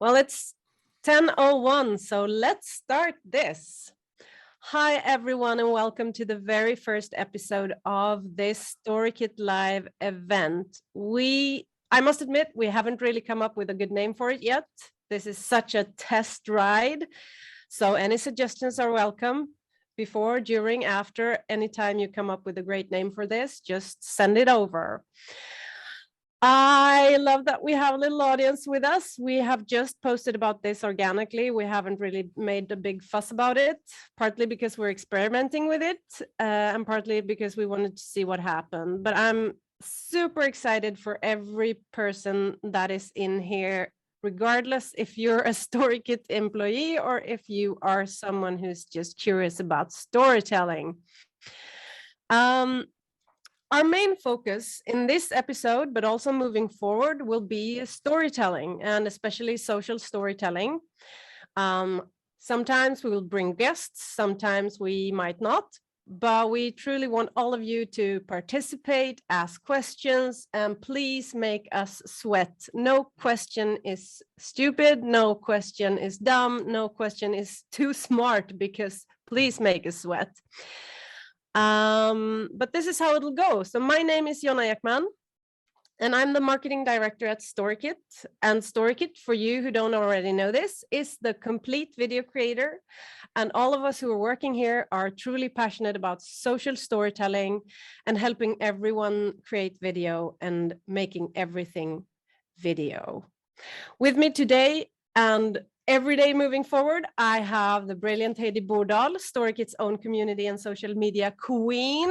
Well, it's 10:01, so let's start this. Hi, everyone, and welcome to the very first episode of this Storykit Live event. I must admit, we haven't really come up with a good name for it yet. This is such a test ride, so any suggestions are welcome. Before, during, after, anytime you come up with a great name for this, just send it over. I love that we have a little audience with us. We have just posted about this organically. We haven't really made a big fuss about it, partly because we're experimenting with it, and partly because we wanted to see what happened. But I'm super excited for every person that is in here, regardless if you're a Storykit employee or if you are someone who's just curious about storytelling. Our main focus in this episode, but also moving forward, will be storytelling, and especially social storytelling. Sometimes we will bring guests, sometimes we might not, but we truly want all of you to participate, ask questions, and please make us sweat. No question is stupid, no question is dumb, no question is too smart, because please make us sweat. But this is how it'll go. So my name is Jonna Ekman, and I'm the marketing director at Storykit. And Storykit, for you who don't already know this, is the complete video creator. And all of us who are working here are truly passionate about social storytelling and helping everyone create video and making everything video. With me today and every day moving forward, I have the brilliant Heidi Bordal, Storykit's own community and social media queen.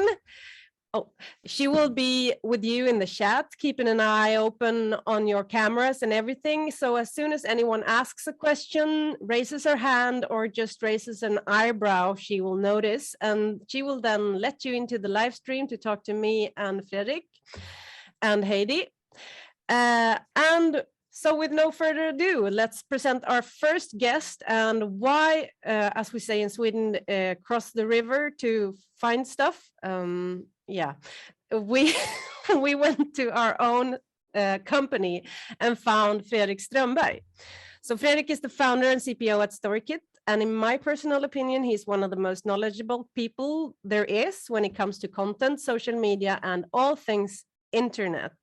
Oh, she will be with you in the chat, keeping an eye open on your cameras and everything. So as soon as anyone asks a question, raises her hand, or just raises an eyebrow, she will notice. And she will then let you into the live stream to talk to me and Fredrik and Heidi. So with no further ado, let's present our first guest, and why, as we say in Sweden, cross the river to find stuff. We went to our own company and found Fredrik Strömberg. So Fredrik is the founder and CPO at Storykit, and in my personal opinion, he's one of the most knowledgeable people there is when it comes to content, social media, and all things internet.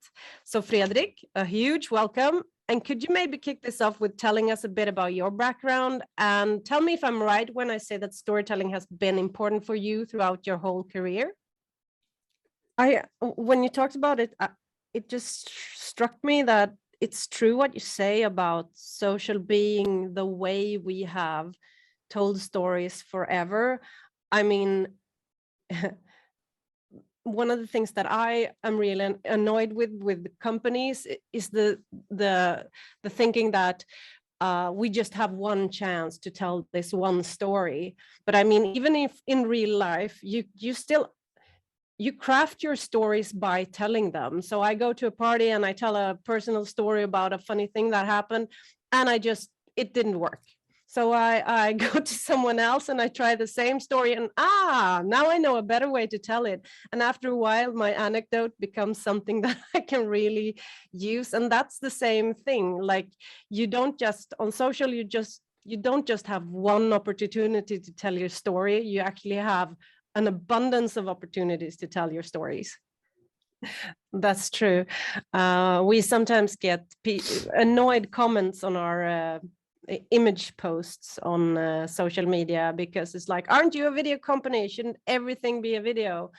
So Fredrik, a huge welcome. And could you maybe kick this off with telling us a bit about your background, and tell me if I'm right when I say that storytelling has been important for you throughout your whole career? When you talked about it, it just struck me that it's true what you say about social being the way we have told stories forever. I mean, one of the things that I am really annoyed with companies is the thinking that we just have one chance to tell this one story. But I mean, even if in real life, you craft your stories by telling them. So I go to a party and I tell a personal story about a funny thing that happened, and it didn't work. So I go to someone else and I try the same story, and now I know a better way to tell it. And after a while, my anecdote becomes something that I can really use. And that's the same thing. Like, you don't just on social, you don't just have one opportunity to tell your story. You actually have an abundance of opportunities to tell your stories. That's true. We sometimes get annoyed comments on our image posts on social media, because it's like, aren't you a video company? Shouldn't everything be a video?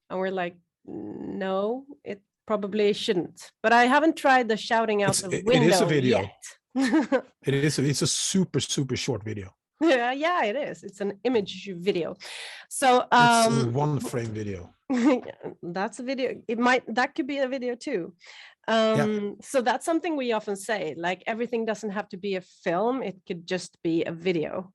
And we're like, no, it probably shouldn't. But I haven't tried the shouting out the window. It is a video yet. It's a super super short video. Yeah, it is. It's an image video. So it's a one frame video. That's a video. That could be a video too. So that's something we often say, like, everything doesn't have to be a film, it could just be a video.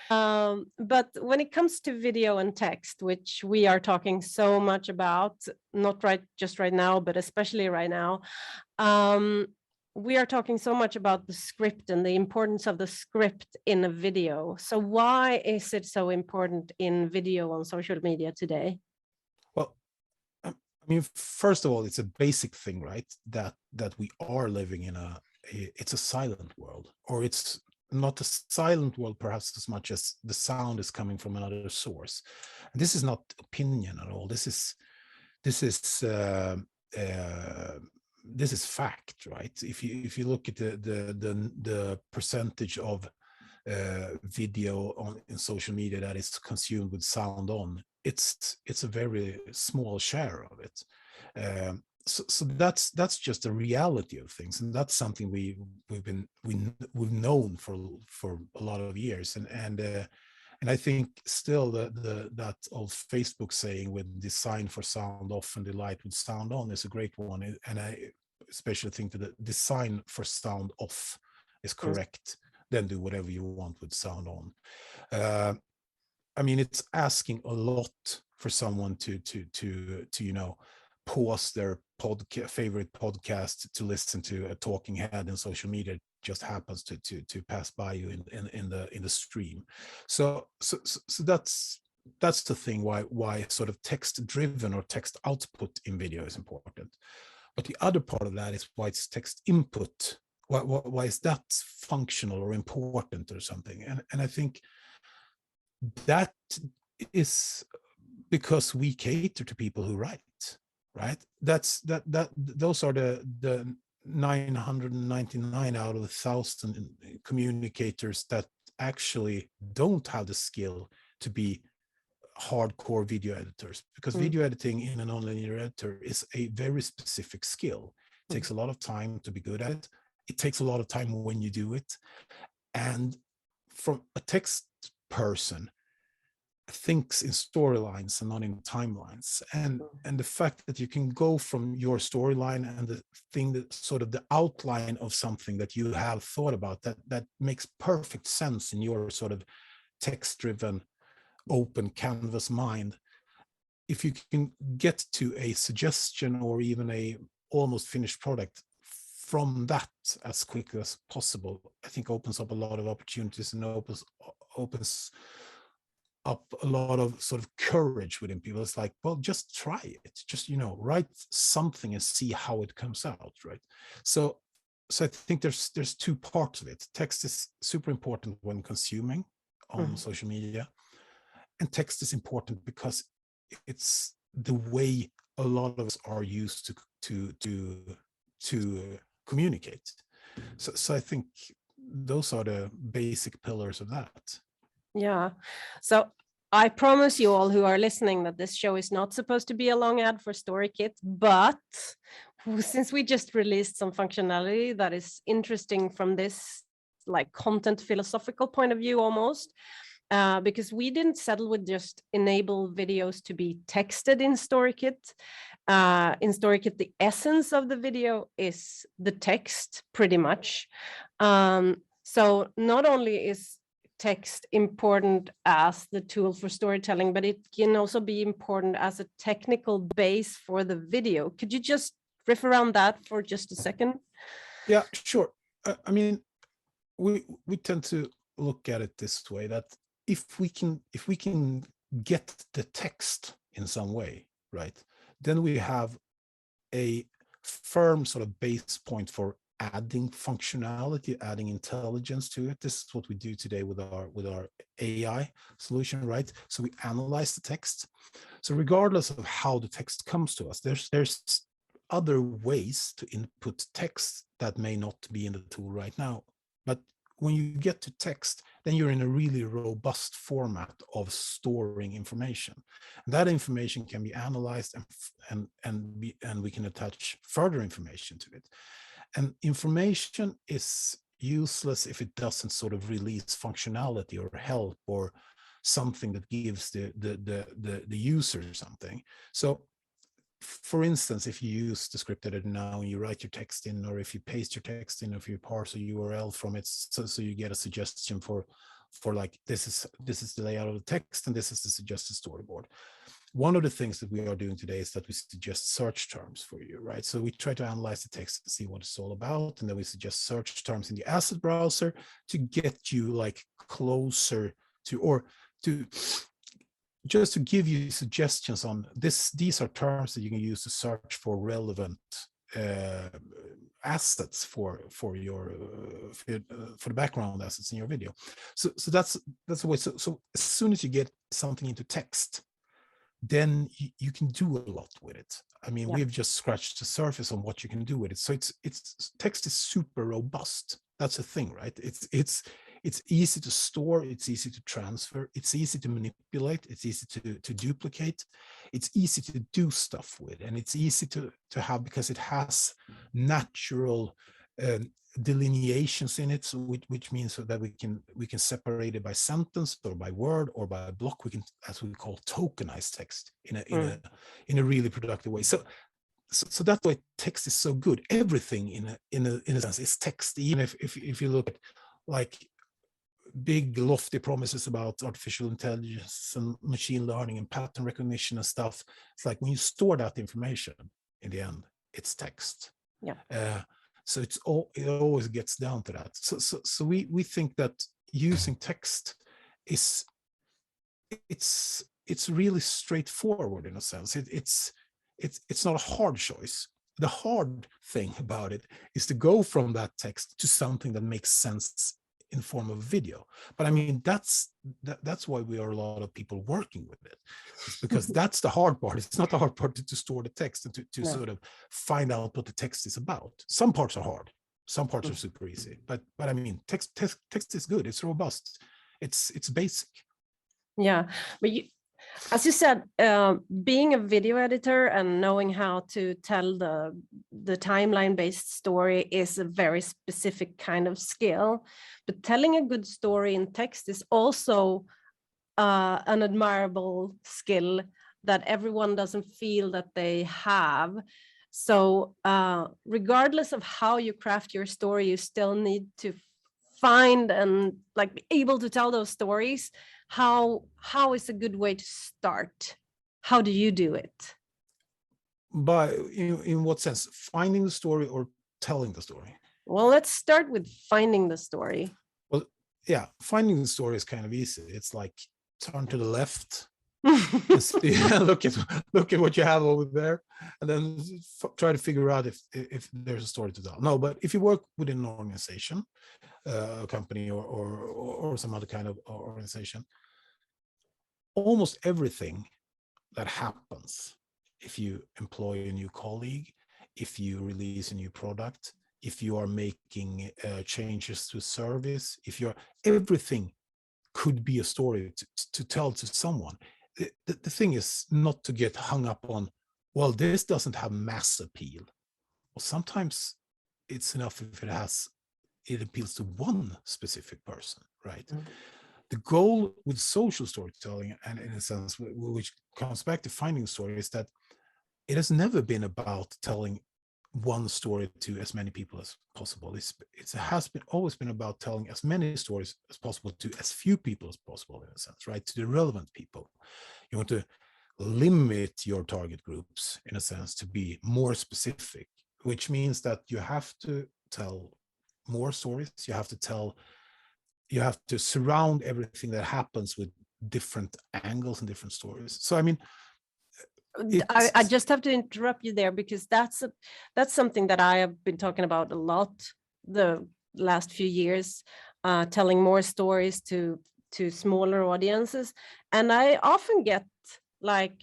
But when it comes to video and text, which we are talking so much about, not just right now, but especially right now, we are talking so much about the script and the importance of the script in a video. So why is it so important in video on social media today? Well, I mean, first of all, it's a basic thing, right? That we are living in it's a silent world, or it's not a silent world perhaps as much as the sound is coming from another source. And this is not opinion at all. This is this is fact, right? If you look at the percentage of video in social media that is consumed with sound on, it's a very small share of it. So that's just the reality of things, and that's something we've known for a lot of years, and I think still that old Facebook saying with design for sound off and delight with sound on is a great one, and I especially think that the design for sound off is correct. Then do whatever you want with sound on. I mean, it's asking a lot for someone to pause their favorite podcast to listen to a talking head in social media. It just happens to pass by you in the stream. So that's the thing why sort of text driven or text output in video is important. But the other part of that is why it's text input. Why is that functional or important or something? And I think that is because we cater to people who write, right? Those are the 999 out of 1,000 communicators that actually don't have the skill to be hardcore video editors, because video editing in a nonlinear editor is a very specific skill. It takes a lot of time to be good at it. It takes a lot of time when you do it. And from a text person thinks in storylines and not in timelines. And the fact that you can go from your storyline and the thing that sort of the outline of something that you have thought about that makes perfect sense in your sort of text-driven open canvas mind. If you can get to a suggestion or even a almost finished product from that as quickly as possible, I think opens up a lot of opportunities and opens up a lot of sort of courage within people. It's like, well, just try it. Just, write something and see how it comes out, right? So I think there's two parts of it. Text is super important when consuming on social media, and text is important because it's the way a lot of us are used to communicate. So I think those are the basic pillars of that. Yeah. So I promise you all who are listening that this show is not supposed to be a long ad for Storykit, but since we just released some functionality that is interesting from this like content philosophical point of view almost, because we didn't settle with just enable videos to be texted in Storykit. In Storykit, the essence of the video is the text pretty much. So not only is text important as the tool for storytelling, but it can also be important as a technical base for the video. Could you just riff around that for just a second? Yeah, sure. I mean, we tend to look at it this way, that if we can get the text in some way, right, then we have a firm sort of base point for adding functionality, adding intelligence to it. This is what we do today with our AI solution, right? So we analyze the text. So regardless of how the text comes to us, there's other ways to input text that may not be in the tool right now. But when you get to text, then you're in a really robust format of storing information. And that information can be analyzed and we can attach further information to it. And information is useless if it doesn't sort of release functionality or help or something that gives the user something. So for instance, if you use the script editor now and you write your text in, or if you paste your text in, or if you parse a URL from it, so you get a suggestion for like, this is the layout of the text and this is the suggested storyboard. One of the things that we are doing today is that we suggest search terms for you, right? So we try to analyze the text and see what it's all about, and then we suggest search terms in the asset browser to get you like closer to, or to just to give you suggestions on this. These are terms that you can use to search for relevant assets for the background assets in your video. So that's the way. So as soon as you get something into text, then you can do a lot with it. I mean, we've just scratched the surface on what you can do with it. So it's text is super robust. That's the thing, right? It's easy to store, it's easy to transfer, it's easy to manipulate, it's easy to duplicate, it's easy to do stuff with, and it's easy to have, because it has natural delineations in it, so which means so that we can separate it by sentence or by word or by block. We can, as we call, tokenize text in a really productive way. So that's why text is so good. Everything in a sense is text. Even if you look at like big lofty promises about artificial intelligence and machine learning and pattern recognition and stuff, it's like when you store that information, in the end it's text. So it always gets down to that. So we think that using text is it's really straightforward in a sense. It's not a hard choice. The hard thing about it is to go from that text to something that makes sense in form of video. But I mean, that's why we are a lot of people working with it. It's because that's the hard part. It's not the hard part to store the text and to sort of find out what the text is about. Some parts are hard, some parts are super easy. But I mean, text is good. It's robust. It's basic. Yeah, but as you said, being a video editor and knowing how to tell the timeline-based story is a very specific kind of skill. But telling a good story in text is also an admirable skill that everyone doesn't feel that they have. So regardless of how you craft your story, you still need to find and like be able to tell those stories. How is a good way to start? How do you do it? But in what sense? Finding the story or telling the story? Well, let's start with finding the story. Well, yeah, finding the story is kind of easy. It's like turn to the left, and see, look at what you have over there, and then try to figure out if there's a story to tell. No, but if you work within an organization, a company or some other kind of organization, almost everything that happens, if you employ a new colleague, if you release a new product, if you are making changes to service, everything could be a story to tell to someone. The thing is not to get hung up on, well, this doesn't have mass appeal. Well, sometimes it's enough if it appeals to one specific person, right? The goal with social storytelling, and in a sense, which comes back to finding a story, is that it has never been about telling one story to as many people as possible. It has always been about telling as many stories as possible to as few people as possible, in a sense, right? To the relevant people. You want to limit your target groups, in a sense, to be more specific, which means that you have to tell more stories. You have to surround everything that happens with different angles and different stories. So I mean, I just have to interrupt you there, because that's something that I have been talking about a lot the last few years, telling more stories to smaller audiences. And I often get like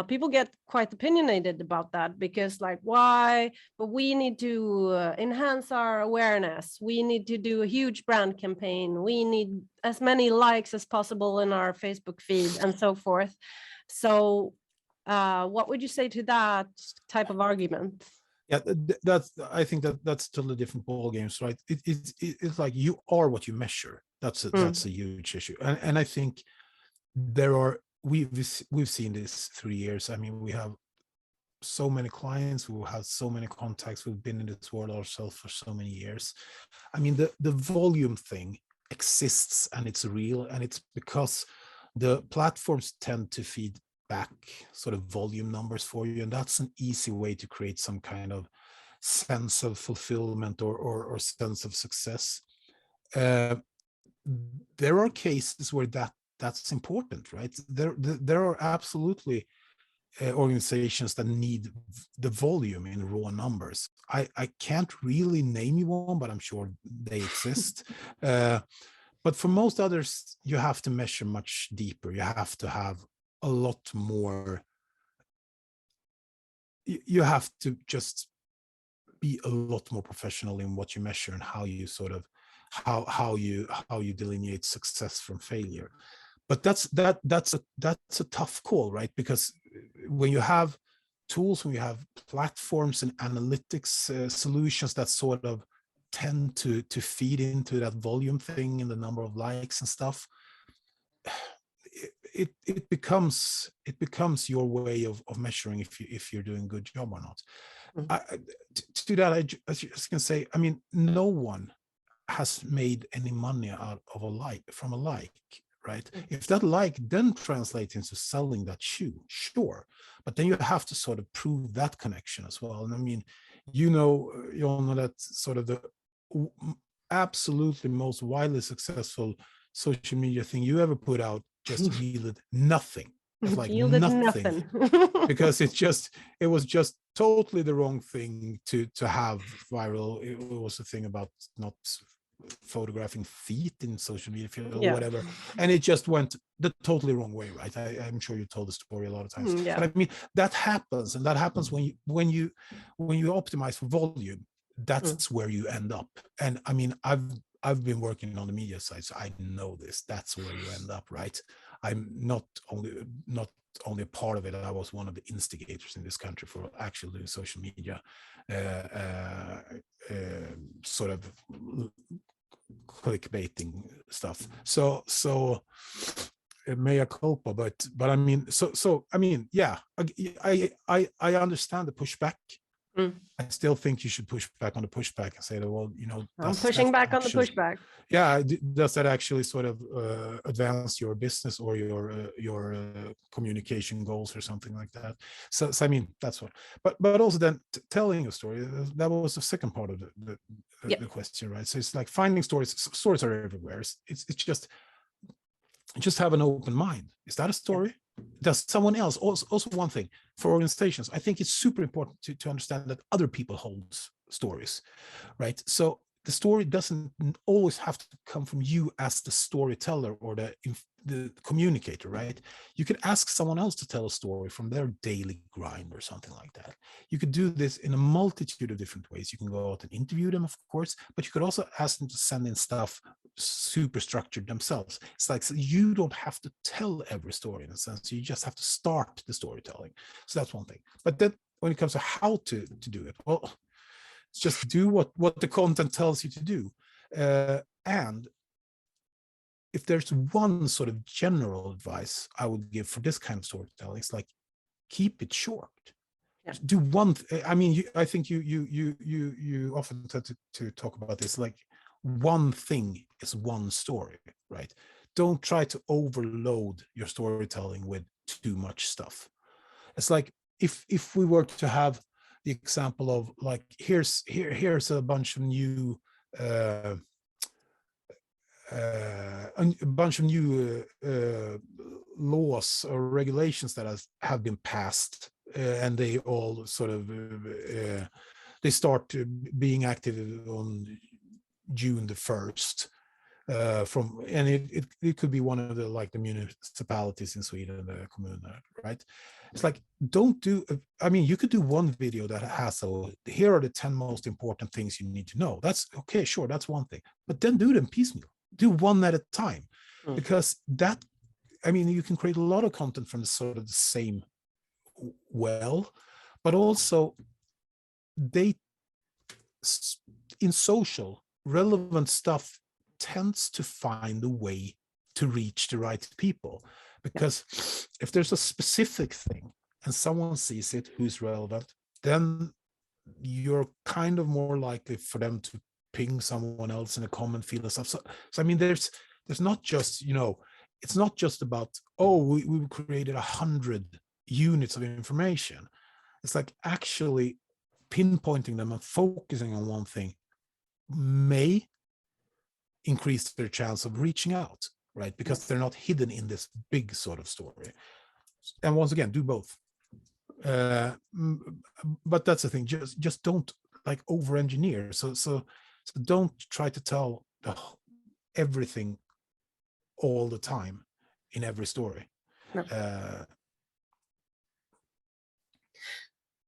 people get quite opinionated about that, because like, why? But we need to enhance our awareness. We need to do a huge brand campaign. We need as many likes as possible in our Facebook feed and so forth. So what would you say to that type of argument? Yeah, I think that's totally different ball games, right? It's like you are what you measure. That's a huge issue, and I think we've seen this 3 years. I mean, we have so many clients, we have so many contacts, we've been in this world ourselves for so many years. I mean, the volume thing exists and it's real, and it's because the platforms tend to feed back sort of volume numbers for you, and that's an easy way to create some kind of sense of fulfillment or sense of success. There are cases where that's important, right? There are absolutely organizations that need the volume in raw numbers. I can't really name you one, but I'm sure they exist. But for most others, you have to measure much deeper. You have to have a lot more. You have to just be a lot more professional in what you measure and how you sort of how you delineate success from failure. But that's a tough call, right? Because when you have tools, when you have platforms and analytics solutions that sort of tend to feed into that volume thing and the number of likes and stuff, it becomes your way of measuring if you're doing a good job or not. To that, I just can say, I mean, no one has made any money out of from a like, right? If that like then translates into selling that shoe, sure, but then you have to sort of prove that connection as well. And I mean, you know that sort of the absolutely most widely successful social media thing you ever put out just yielded nothing. It's like nothing. Because it was just totally the wrong thing to have viral. It was a thing about not photographing feet in social media or whatever, and it just went the totally wrong way, right? I'm sure you told the story a lot of times. But I mean, that happens, and that happens when you optimize for volume. That's where you end up. And I mean, I've been working on the media side, so I know this. That's where you end up, right? I'm not only a part of it. I was one of the instigators in this country for actually doing social media, sort of clickbaiting stuff. So mea culpa, but I mean, so I mean, yeah, I understand the pushback. I still think you should push back on the pushback and say that, well, you know, I'm pushing back on the pushback. Yeah, does that actually sort of advance your business or your communication goals or something like that? So I mean, that's what. But also then telling a story, that was the second part of the question, right? So it's like finding stories. Stories are everywhere. It's just have an open mind. Is that a story? Does someone else also one thing for organizations, I think it's super important to understand that other people hold stories, right? So the story doesn't always have to come from you as the storyteller or the communicator, right? You could ask someone else to tell a story from their daily grind or something like that. You could do this in a multitude of different ways. You can go out and interview them, of course, but you could also ask them to send in stuff super structured themselves. It's like, so you don't have to tell every story in a sense. You just have to start the storytelling. So that's one thing. But then when it comes to how to do it, well, just do what the content tells you to do. And if there's one sort of general advice I would give for this kind of storytelling, it's like, keep it short. Do one. I mean, I think you often tend to talk about this, like one thing is one story, right? Don't try to overload your storytelling with too much stuff. It's like if we were to have the example of like, here's a bunch of new laws or regulations that have been passed, and they all sort of they start being active on June the 1st. And it could be one of the municipalities in Sweden, the kommuner, right? It's like, don't do. I mean, you could do one video that has here are the 10 most important things you need to know. That's okay, sure, that's one thing. But then do them piecemeal. Do one at a time, because that. I mean, you can create a lot of content from the sort of the same well, but also in social relevant stuff tends to find a way to reach the right people, because if there's a specific thing and someone sees it who's relevant, then you're kind of more likely for them to ping someone else in a common field and stuff. So I mean, there's not just, it's not just about, we created 100 units of information. It's like actually pinpointing them and focusing on one thing may increase their chance of reaching out, right? Because they're not hidden in this big sort of story. And once again, do both. But that's the thing. Just don't like over engineer. So don't try to tell everything all the time in every story. No.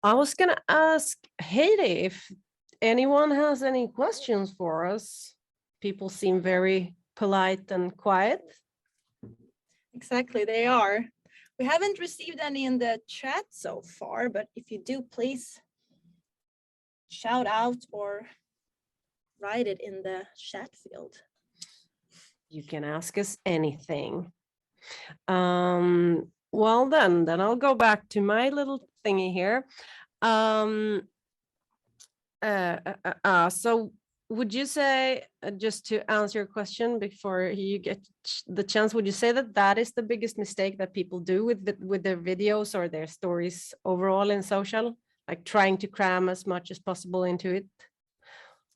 I was gonna ask Heidi if anyone has any questions for us. People seem very polite and quiet. Exactly, they are. We haven't received any in the chat so far, but if you do, please shout out or write it in the chat field. You can ask us anything. Well, then I'll go back to my little thingy here. So would you say, just to answer your question before you get the chance, would you say that that is the biggest mistake that people do with their videos or their stories overall in social, like trying to cram as much as possible into it?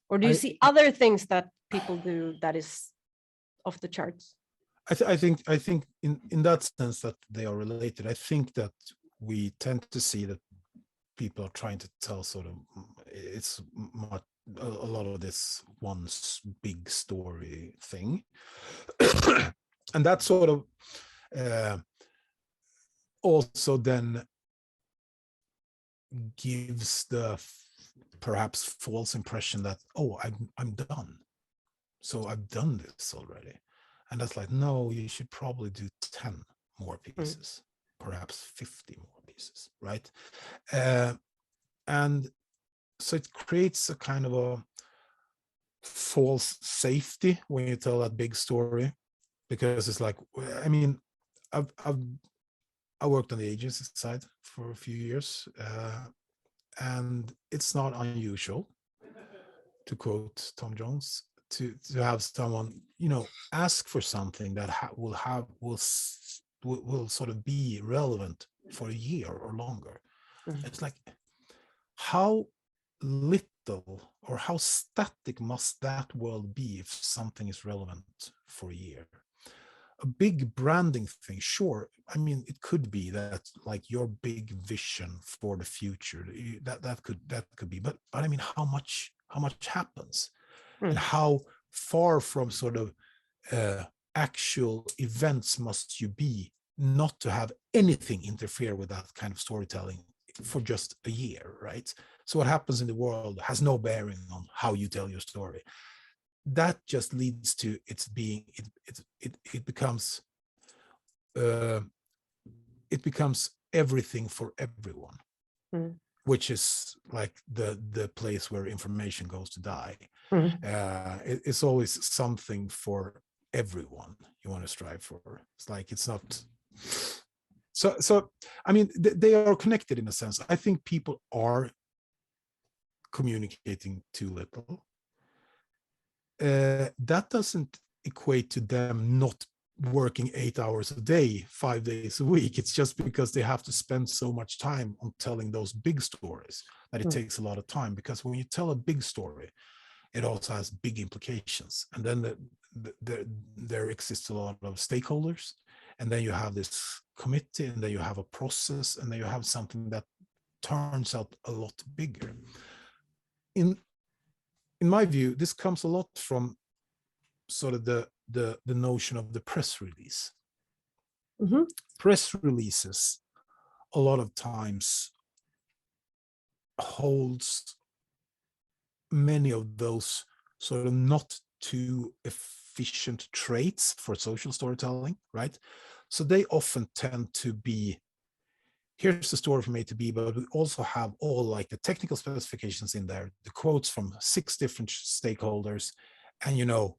Or do you see other things that people do that is off the charts? I think in that sense that they are related. I think that we tend to see that people are trying to tell sort of, it's a lot of this one big story thing. And that sort of also then gives the perhaps false impression that, oh, I'm done. So I've done this already. And that's like, no, you should probably do 10 more pieces, perhaps 50 more pieces, right? And so it creates a kind of a false safety when you tell that big story, because it's like, I mean, I worked on the agency side for a few years, and it's not unusual, to quote Tom Jones, to have someone, you know, ask for something that will sort of be relevant for a year or longer. It's like, how little or how static must that world be if something is relevant for a year? A big branding thing, sure. I mean, it could be that like your big vision for the future, that could be, but I mean, how much happens, and how far from sort of actual events must you be not to have anything interfere with that kind of storytelling for just a year, right? So what happens in the world has no bearing on how you tell your story. That just leads to it becomes everything for everyone, which is like the place where information goes to die. It's always something for everyone you want to strive for. It's like, it's not so I mean, they are connected in a sense. I think people are communicating too little. That doesn't equate to them not working 8 hours a day, 5 days a week. It's just because they have to spend so much time on telling those big stories that it takes a lot of time. Because when you tell a big story, it also has big implications. And then there exists a lot of stakeholders. And then you have this committee, and then you have a process, and then you have something that turns out a lot bigger. In my view, this comes a lot from sort of the notion of the press release. Press releases a lot of times holds many of those sort of not too efficient traits for social storytelling, right? So they often tend to be, here's the story from A to B, but we also have all like the technical specifications in there, the quotes from 6 different stakeholders, and you know,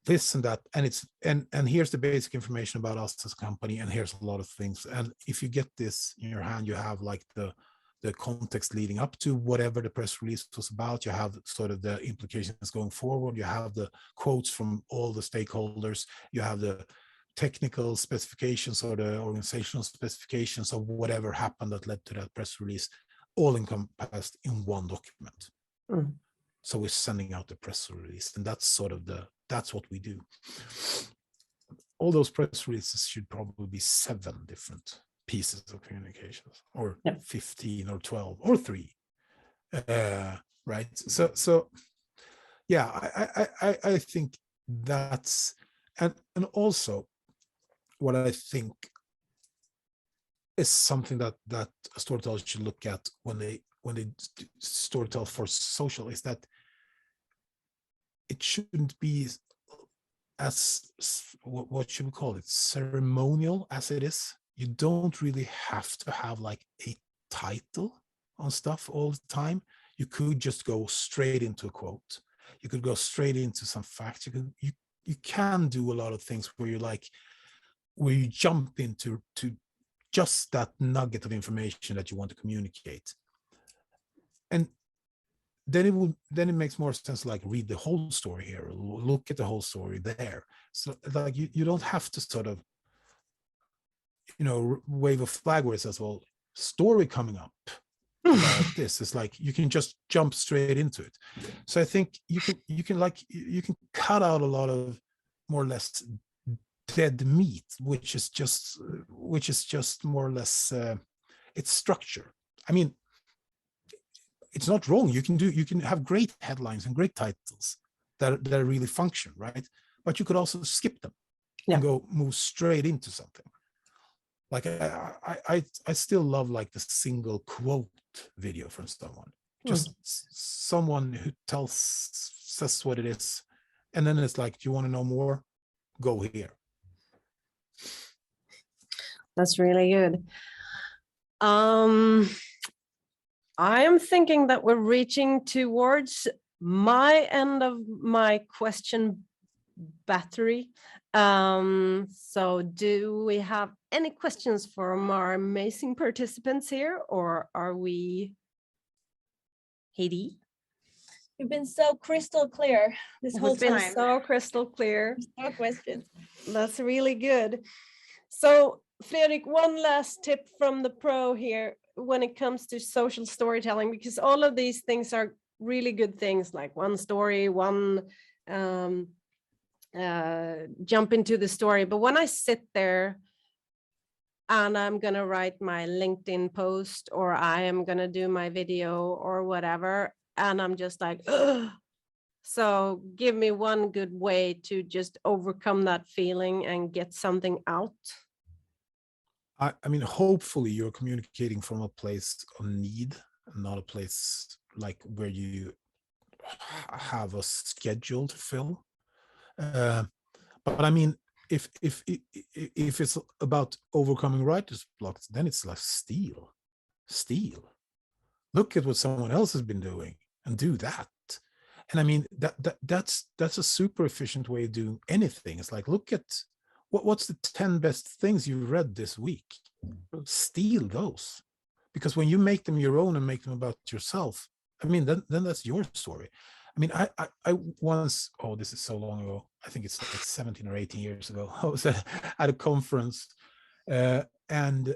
this and that, and it's and here's the basic information about us as a company, and here's a lot of things. And if you get this in your hand, you have like the context leading up to whatever the press release was about. You have sort of the implications going forward. You have the quotes from all the stakeholders. You have the technical specifications or the organizational specifications of whatever happened that led to that press release, all encompassed in one document. So we're sending out the press release, and that's sort of that's what we do. All those press releases should probably be 7 different pieces of communications, or Yeah. 15 or 12 or 3. Right. So yeah, I think that's, and also what I think is something that storytellers should look at when they storytell for social, is that it shouldn't be as, what should we call it, ceremonial as it is. You don't really have to have like a title on stuff all the time. You could just go straight into a quote. You could go straight into some facts. You can do a lot of things where you jump into just that nugget of information that you want to communicate. And then it makes more sense, like, read the whole story here, look at the whole story there. So like you don't have to sort of, wave a flag where it says, well, story coming up about this. It's like you can just jump straight into it. So I think you can cut out a lot of more or less dead meat, which is just more or less it's structure. I mean, it's not wrong. You can have great headlines and great titles that really function, right? But you could also skip them and move straight into something. Like I still love like the single quote video from someone, just someone who says what it is, and then it's like, do you want to know more? Go here. That's really good. I am thinking that we're reaching towards my end of my question battery. So do we have any questions from our amazing participants here, or are we, Heidi? You've been so crystal clear this whole time. Been so crystal clear. No questions. That's really good. So Fredrik, one last tip from the pro here when it comes to social storytelling, because all of these things are really good things, like one story, one jump into the story. But when I sit there and I'm going to write my LinkedIn post, or I am going to do my video or whatever, and I'm just like, ugh. So give me one good way to just overcome that feeling and get something out. I mean, hopefully you're communicating from a place of need, not a place like where you have a schedule to fill. But I mean, if it's about overcoming writer's blocks, then it's like steal. Look at what someone else has been doing and do that. And I mean, that's a super efficient way of doing anything. It's like, look at what's the 10 best things you've read this week. Steal those, because when you make them your own and make them about yourself, I mean, then that's your story. I mean, I once, oh, this is so long ago, I think it's like 17 or 18 years ago, I was at a conference, and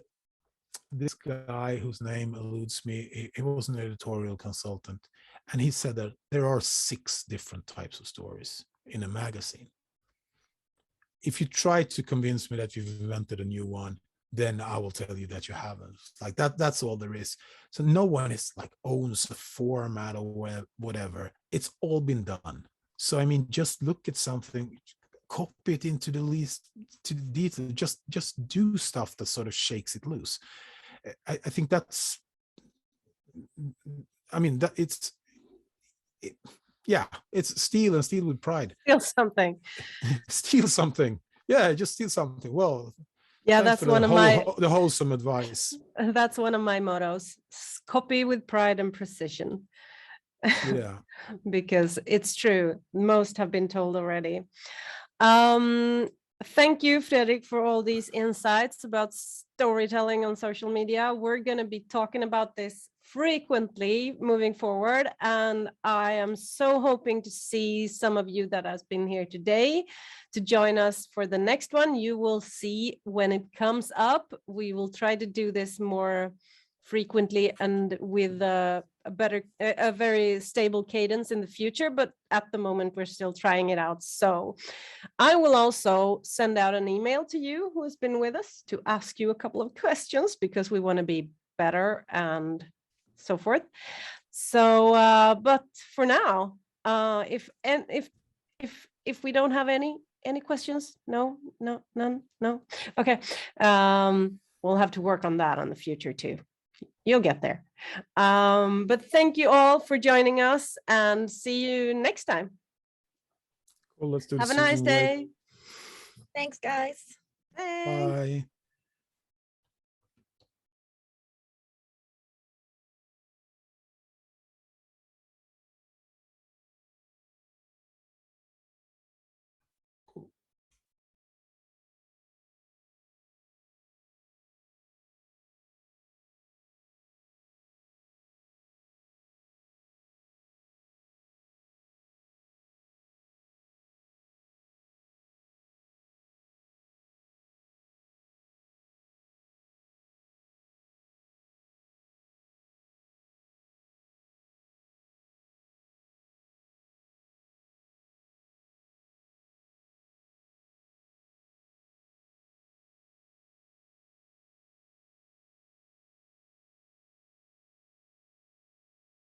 this guy whose name eludes me, he was an editorial consultant, and he said that there are 6 different types of stories in a magazine. If you try to convince me that you've invented a new one, then I will tell you that you haven't. Like that's all there is. So no one is like owns a format or whatever. It's all been done. So I mean, just look at something, copy it into the detail. Just do stuff that sort of shakes it loose. I think that's. I mean, that it's steal and steal with pride. Steal something. Steal something. Yeah, just steal something. Well, yeah, that's one of the wholesome advice. That's one of my mottos: copy with pride and precision. Yeah, because it's true. Most have been told already. Thank you, Fredrik, for all these insights about storytelling on social media. We're going to be talking about this frequently moving forward, and I am so hoping to see some of you that has been here today to join us for the next one. You will see when it comes up. We will try to do this more frequently and with a very stable cadence in the future, but at the moment we're still trying it out. So I will also send out an email to you who has been with us to ask you a couple of questions, because we want to be better and so forth. So but for now, if we don't have any questions, none. Okay, we'll have to work on that on the future too. You'll get there. But thank you all for joining us, and see you next time. Well, let's do Have a nice day. Thanks, guys. Bye. Bye.